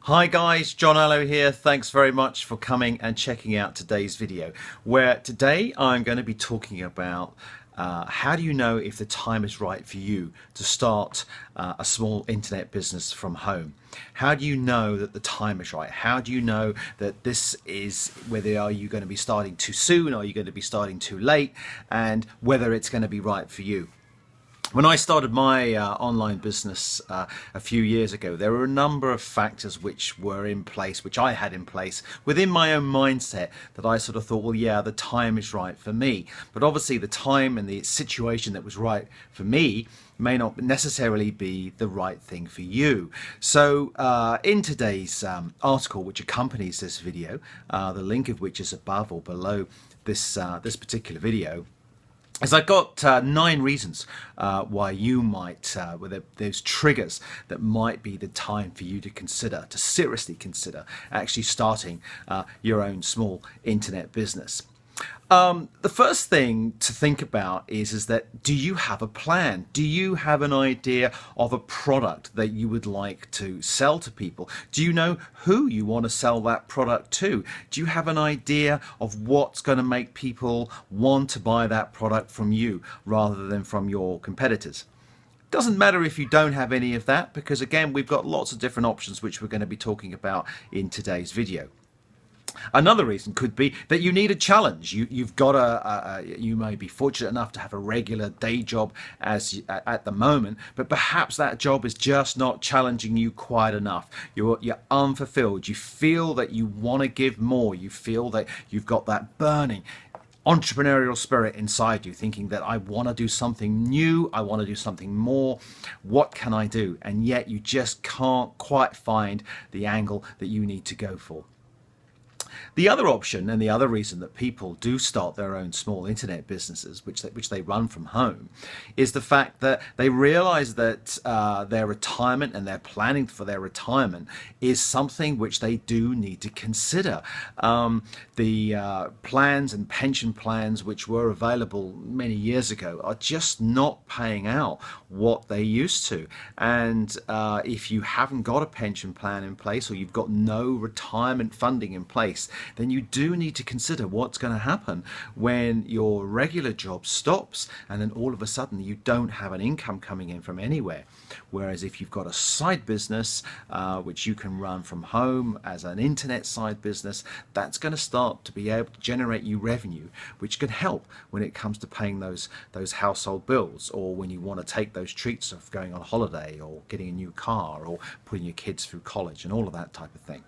Hi guys, John Allo here. Thanks very much for coming and checking out today's video, where today I'm going to be talking about how do you know if the time is right for you to start a small internet business from home? How do you know that the time is right? How do you know that this is, whether are you going to be starting too soon, are you going to be starting too late, and whether it's going to be right for you? When I started my online business a few years ago, there were a number of factors which were in place, which I had in place within my own mindset, that I sort of thought, well, yeah, the time is right for me. But obviously the time and the situation that was right for me may not necessarily be the right thing for you. So in today's article, which accompanies this video, the link of which is above or below this particular video, as I've got 9 reasons why you might, those triggers that might be the time for you to consider, to seriously consider actually starting your own small internet business. The first thing to think about is that, do you have a plan? Do you have an idea of a product that you would like to sell to people? Do you know who you want to sell that product to? Do you have an idea of what's going to make people want to buy that product from you rather than from your competitors? Doesn't matter if you don't have any of that, because again, we've got lots of different options which we're going to be talking about in today's video. Another reason could be that you need a challenge. You've got you may be fortunate enough to have a regular day job at the moment, but perhaps that job is just not challenging you quite enough. You're unfulfilled. You feel that you want to give more. You feel that you've got that burning entrepreneurial spirit inside you, thinking that I want to do something new, I want to do something more, what can I do? And yet you just can't quite find the angle that you need to go for. The other option, and the other reason that people do start their own small internet businesses, which they run from home, is the fact that they realize that their retirement and their planning for their retirement is something which they do need to consider. The plans and pension plans which were available many years ago are just not paying out what they used to. And if you haven't got a pension plan in place, or you've got no retirement funding in place, then you do need to consider what's going to happen when your regular job stops and then all of a sudden you don't have an income coming in from anywhere. Whereas if you've got a side business which you can run from home as an internet side business, that's going to start to be able to generate you revenue, which can help when it comes to paying those household bills, or when you want to take those treats of going on holiday, or getting a new car, or putting your kids through college, and all of that type of thing.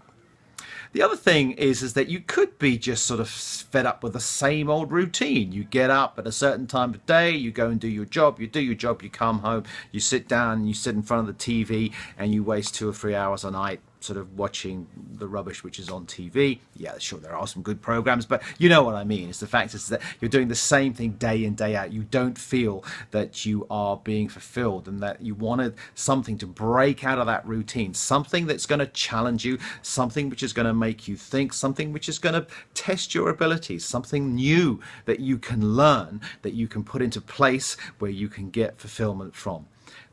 The other thing is that you could be just sort of fed up with the same old routine. You get up at a certain time of day, you go and do your job, you come home, you sit down, you sit in front of the TV, and you waste 2 or 3 hours a night sort of watching the rubbish which is on TV. Yeah, sure, there are some good programs, but you know what I mean. It's the fact is that you're doing the same thing day in, day out. You don't feel that you are being fulfilled, and that you wanted something to break out of that routine, something that's going to challenge you, something which is going to make you think, something which is going to test your abilities, something new that you can learn, that you can put into place where you can get fulfillment from.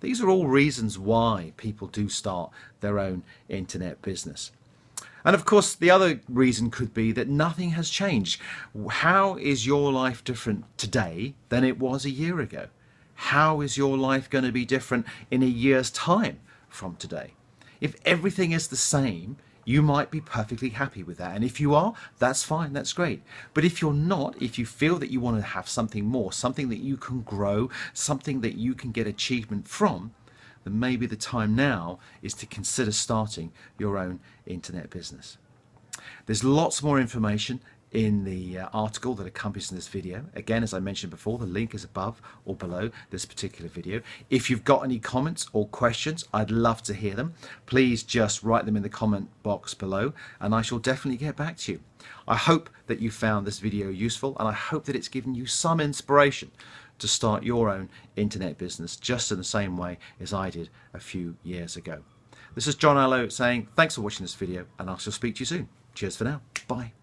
These are all reasons why people do start their own internet business. And of course, the other reason could be that nothing has changed. How is your life different today than it was a year ago? How is your life going to be different in a year's time from today? If everything is the same, you might be perfectly happy with that. And if you are, that's fine, that's great. But if you're not, if you feel that you want to have something more, something that you can grow, something that you can get achievement from, then maybe the time now is to consider starting your own internet business. There's lots more information in the article that accompanies this video. Again, as I mentioned before, the link is above or below this particular video. If you've got any comments or questions, I'd love to hear them. Please just write them in the comment box below, and I shall definitely get back to you. I hope that you found this video useful, and I hope that it's given you some inspiration to start your own internet business, just in the same way as I did a few years ago. This is John Allo saying thanks for watching this video, and I shall speak to you soon. Cheers for now. Bye.